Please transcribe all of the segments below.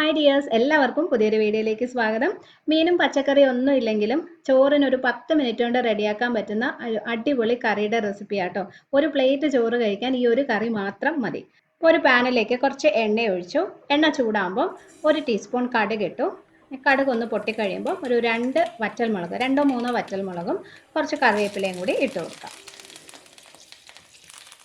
Hi dears, എല്ലാവർക്കും പുതിയൊരു വീഡിയോയിലേക്ക് സ്വാഗതം. മീനും പച്ചക്കറി ഒന്നും ഇല്ലെങ്കിലും ചോറിനൊരു 10 മിനിറ്റ് കൊണ്ട് റെഡിയാക്കാൻ പറ്റുന്ന അടിപൊളി കറിയുടെ റെസിപ്പി ആട്ടോ. ഒരു പ്ലേറ്റ് ചോറ് കഴിക്കാൻ ഈ ഒരു കറി മാത്രം മതി. ഒരു പാനിലേക്ക് കുറച്ച് എണ്ണ ഒഴിച്ചു. എണ്ണ ചൂടാകുമ്പോൾ 1 ടീസ്പൂൺ കടുക് ഇട്ടു. കടുക് ഒന്ന് പൊട്ടിക്കഴിയുമ്പോൾ ഒരു 2 വറ്റൽമുളക്, 2-3 വറ്റൽമുളകും കുറച്ച് കറിവേപ്പിലയും കൂടി ഇട്ട് കൊടുക്കാം.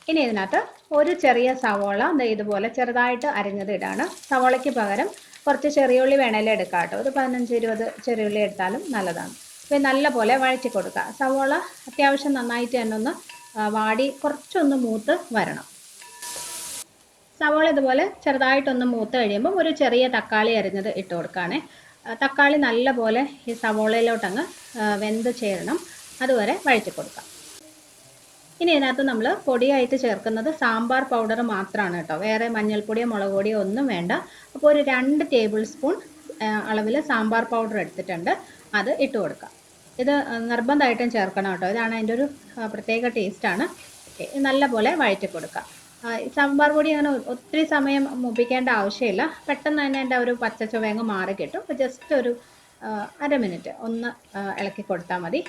ഇനി ഇതിനകത്ത് ഒരു ചെറിയ സവോള ഇതുപോലെ ചെറുതായിട്ട് അരിഞ്ഞത് ഇടാണ്. സവോളയ്ക്ക് പകരം കുറച്ച് ചെറിയുള്ളി വേണേലും എടുക്കാം കേട്ടോ. ഒരു 15-20 ചെറിയുള്ളി എടുത്താലും നല്ലതാണ്. അപ്പോൾ നല്ലപോലെ വഴറ്റി കൊടുക്കുക. സവോള അത്യാവശ്യം നന്നായിട്ട് തന്നെ ഒന്ന് വാടി കുറച്ചൊന്ന് മൂത്ത് വരണം. സവോള ഇതുപോലെ ചെറുതായിട്ടൊന്ന് മൂത്ത് കഴിയുമ്പോൾ ഒരു ചെറിയ തക്കാളി അരിഞ്ഞത് ഇട്ട് കൊടുക്കുകയാണേ. തക്കാളി നല്ലപോലെ ഈ സവോളയിലോട്ടങ്ങ് വെന്ത് ചേരണം. അതുവരെ വഴറ്റി കൊടുക്കാം. ഇനി ഇതിനകത്ത് നമ്മൾ പൊടിയായിട്ട് ചേർക്കുന്നത് സാമ്പാർ പൗഡർ മാത്രമാണ് കേട്ടോ. വേറെ മഞ്ഞൾപ്പൊടിയോ മുളക് പൊടിയോ ഒന്നും വേണ്ട. അപ്പോൾ ഒരു 2 ടേബിൾ സ്പൂൺ അളവിൽ സാമ്പാർ പൗഡർ എടുത്തിട്ടുണ്ട്. അത് ഇട്ട് കൊടുക്കാം. ഇത് നിർബന്ധമായിട്ടും ചേർക്കണം കേട്ടോ. ഇതാണ് അതിൻ്റെ ഒരു പ്രത്യേക ടേസ്റ്റാണ്. നല്ലപോലെ വഴറ്റി കൊടുക്കുക. സാമ്പാർ പൊടി അങ്ങനെ ഒത്തിരി സമയം മൂപ്പിക്കേണ്ട ആവശ്യമില്ല. പെട്ടെന്ന് തന്നെ എൻ്റെ ഒരു പച്ച ചുവങ്ങ് മാറി കിട്ടും. അപ്പോൾ ജസ്റ്റ് ഒരു 1/2 മിനിറ്റ് ഒന്ന് ഇളക്കി കൊടുത്താൽ മതി.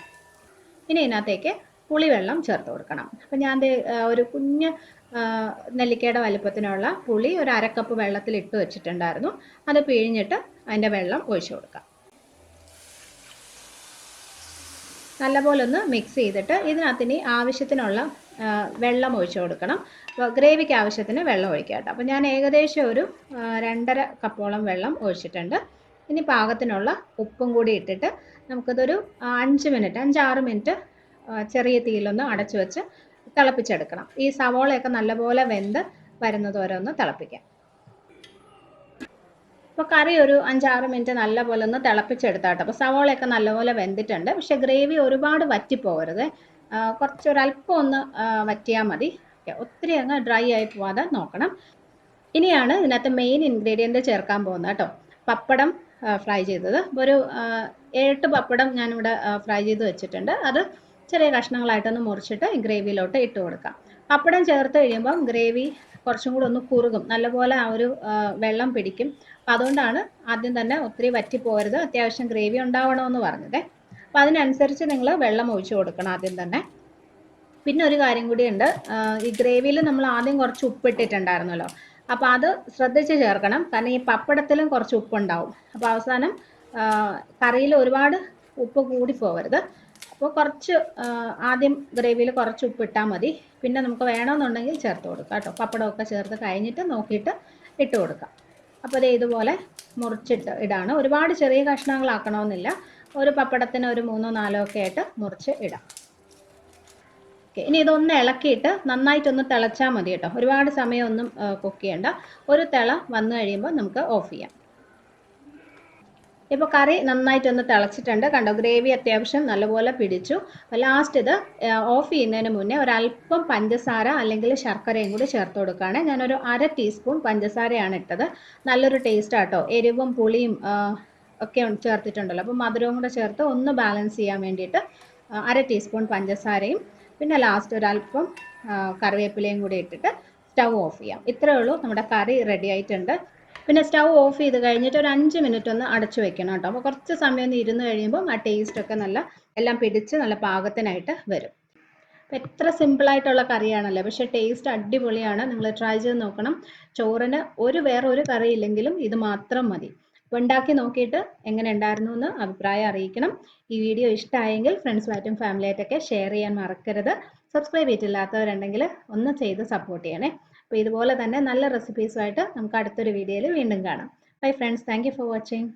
ഇനി ഇതിനകത്തേക്ക് പുളിവെള്ളം ചേർത്ത് കൊടുക്കണം. അപ്പം ഞാൻ ഒരു കുഞ്ഞ് നെല്ലിക്കയുടെ വലുപ്പത്തിനുള്ള പുളി ഒരു 1/2 കപ്പ് വെള്ളത്തിൽ ഇട്ട് വെച്ചിട്ടുണ്ടായിരുന്നു. അത് പിഴിഞ്ഞിട്ട് അതിൻ്റെ വെള്ളം ഒഴിച്ചു കൊടുക്കാം. നല്ലപോലെ ഒന്ന് മിക്സ് ചെയ്തിട്ട് ഇതിനകത്തിന് ആവശ്യത്തിനുള്ള വെള്ളം ഒഴിച്ചു കൊടുക്കണം. അപ്പോൾ ഗ്രേവിക്ക് ആവശ്യത്തിന് വെള്ളം ഒഴിക്കുക കേട്ടോ. അപ്പോൾ ഞാൻ ഏകദേശം ഒരു 2.5 കപ്പോളം വെള്ളം ഒഴിച്ചിട്ടുണ്ട്. ഇനി പാകത്തിനുള്ള ഉപ്പും കൂടി ഇട്ടിട്ട് നമുക്കിതൊരു 5-6 മിനിറ്റ് ചെറിയ തീയിലൊന്ന് അടച്ചു വെച്ച് തിളപ്പിച്ചെടുക്കണം. ഈ സവോളയൊക്കെ നല്ലപോലെ വെന്ത് വരുന്നത് വരെ ഒന്ന് തിളപ്പിക്കാം. അപ്പോൾ കറി ഒരു 5-6 മിനിറ്റ് നല്ലപോലെ ഒന്ന് തിളപ്പിച്ചെടുത്താട്ടോ. അപ്പോൾ സവോളയൊക്കെ നല്ലപോലെ വെന്തിട്ടുണ്ട്. പക്ഷെ ഗ്രേവി ഒരുപാട് വറ്റിപ്പോകരുത്. കുറച്ചൊരല്പം ഒന്ന് വറ്റിയാൽ മതി. ഒത്തിരി അങ്ങ് ഡ്രൈ ആയി പോവാതെ നോക്കണം. ഇനിയാണ് ഇതിനകത്ത് മെയിൻ ഇൻഗ്രീഡിയൻറ്റ് ചേർക്കാൻ പോകുന്നത് കേട്ടോ. പപ്പടം ഫ്രൈ ചെയ്തത് ഒരു 7 പപ്പടം ഞാനിവിടെ ഫ്രൈ ചെയ്ത് വെച്ചിട്ടുണ്ട്. അത് ചെറിയ കഷ്ണങ്ങളായിട്ടൊന്ന് മുറിച്ചിട്ട് ഈ ഗ്രേവിയിലോട്ട് ഇട്ട് കൊടുക്കാം. പപ്പടം ചേർത്ത് കഴിയുമ്പം ഗ്രേവി കുറച്ചും കൂടെ ഒന്ന് കുറുകും. നല്ലപോലെ ആ ഒരു വെള്ളം പിടിക്കും. അപ്പം അതുകൊണ്ടാണ് ആദ്യം തന്നെ ഒത്തിരി വറ്റിപ്പോകരുത്, അത്യാവശ്യം ഗ്രേവി ഉണ്ടാവണമെന്ന് പറഞ്ഞത്. അപ്പം അതിനനുസരിച്ച് നിങ്ങൾ വെള്ളം ഒഴിച്ചു കൊടുക്കണം ആദ്യം തന്നെ. പിന്നെ ഒരു കാര്യം കൂടിയുണ്ട്. ഈ ഗ്രേവിയിൽ നമ്മൾ ആദ്യം കുറച്ച് ഉപ്പിട്ടിട്ടുണ്ടായിരുന്നല്ലോ. അപ്പോൾ അത് ശ്രദ്ധിച്ച് ചേർക്കണം. കാരണം ഈ പപ്പടത്തിലും കുറച്ച് ഉപ്പുണ്ടാവും. അപ്പോൾ അവസാനം കറിയിൽ ഒരുപാട് ഉപ്പ് കൂടി പോകരുത്. അപ്പോൾ കുറച്ച് ആദ്യം ഗ്രേവിയിൽ കുറച്ച് ഉപ്പിട്ടാൽ മതി. പിന്നെ നമുക്ക് വേണമെന്നുണ്ടെങ്കിൽ ചേർത്ത് കൊടുക്കാം കേട്ടോ. പപ്പടമൊക്കെ ചേർത്ത് കഴിഞ്ഞിട്ട് നോക്കിയിട്ട് ഇട്ട് കൊടുക്കാം. അപ്പോൾ അത് ഇതുപോലെ മുറിച്ചിട്ട് ഇടാണ്. ഒരുപാട് ചെറിയ കഷ്ണങ്ങളാക്കണമെന്നില്ല. ഒരു പപ്പടത്തിന് ഒരു 3-4 ഒക്കെ ആയിട്ട് മുറിച്ച് ഇടാം. ഓക്കെ, ഇനി ഇതൊന്ന് ഇളക്കിയിട്ട് നന്നായിട്ടൊന്ന് തിളച്ചാൽ മതി കേട്ടോ. ഒരുപാട് സമയമൊന്നും കുക്ക് ചെയ്യണ്ട. ഒരു തിള വന്നു കഴിയുമ്പോൾ നമുക്ക് ഓഫ് ചെയ്യാം. ഇപ്പോൾ കറി നന്നായിട്ടൊന്ന് തിളച്ചിട്ടുണ്ട്. കണ്ടോ, ഗ്രേവി അത്യാവശ്യം നല്ലപോലെ പിടിച്ചു. ലാസ്റ്റ് ഇത് ഓഫ് ചെയ്യുന്നതിന് മുന്നേ ഒരല്പം പഞ്ചസാര അല്ലെങ്കിൽ ശർക്കരയും കൂടി ചേർത്ത് കൊടുക്കുകയാണ്. ഞാനൊരു 1/2 ടീസ്പൂൺ പഞ്ചസാരയാണ് ഇട്ടത്. നല്ലൊരു ടേസ്റ്റ് ആട്ടോ. എരിവും പുളിയും ഒക്കെ ചേർത്തിട്ടുണ്ടല്ലോ. അപ്പോൾ മധുരവും കൂടെ ചേർത്ത് ഒന്ന് ബാലൻസ് ചെയ്യാൻ വേണ്ടിയിട്ട് 1/2 ടീസ്പൂൺ പഞ്ചസാരയും പിന്നെ ലാസ്റ്റ് ഒരല്പം കറിവേപ്പിലയും കൂടി ഇട്ടിട്ട് സ്റ്റൗ ഓഫ് ചെയ്യാം. ഇത്രയേ ഉള്ളൂ, നമ്മുടെ കറി റെഡി ആയിട്ടുണ്ട്. പിന്നെ സ്റ്റൗ ഓഫ് ചെയ്ത് കഴിഞ്ഞിട്ട് ഒരു 5 മിനിറ്റ് ഒന്ന് അടച്ചു വെക്കണം കേട്ടോ. അപ്പോൾ കുറച്ച് സമയം ഒന്ന് ഇരുന്ന് കഴിയുമ്പോൾ ആ ടേസ്റ്റൊക്കെ എല്ലാം പിടിച്ച് നല്ല പാകത്തിനായിട്ട് വരും. അപ്പോൾ എത്ര സിമ്പിളായിട്ടുള്ള കറിയാണല്ലോ, പക്ഷേ ടേസ്റ്റ് അടിപൊളിയാണ്. നിങ്ങൾ ട്രൈ ചെയ്ത് നോക്കണം. ചോറിന് വേറെ ഒരു കറി ഇല്ലെങ്കിലും ഇത് മാത്രം മതി. അപ്പോൾ ഉണ്ടാക്കി നോക്കിയിട്ട് എങ്ങനെ ഉണ്ടായിരുന്നു എന്ന് അഭിപ്രായം അറിയിക്കണം. ഈ വീഡിയോ ഇഷ്ടമായെങ്കിൽ ഫ്രണ്ട്സുമായിട്ടും ഫാമിലിയായിട്ടൊക്കെ ഷെയർ ചെയ്യാൻ മറക്കരുത്. സബ്സ്ക്രൈബ് ചെയ്തിട്ടില്ലാത്തവരുണ്ടെങ്കിൽ ഒന്ന് ചെയ്ത് സപ്പോർട്ട് ചെയ്യണേ. അപ്പോൾ ഇതുപോലെ തന്നെ നല്ല റെസിപ്പീസുമായിട്ട് നമുക്ക് അടുത്തൊരു വീഡിയോയിൽ വീണ്ടും കാണാം. Bye friends, thank you for watching.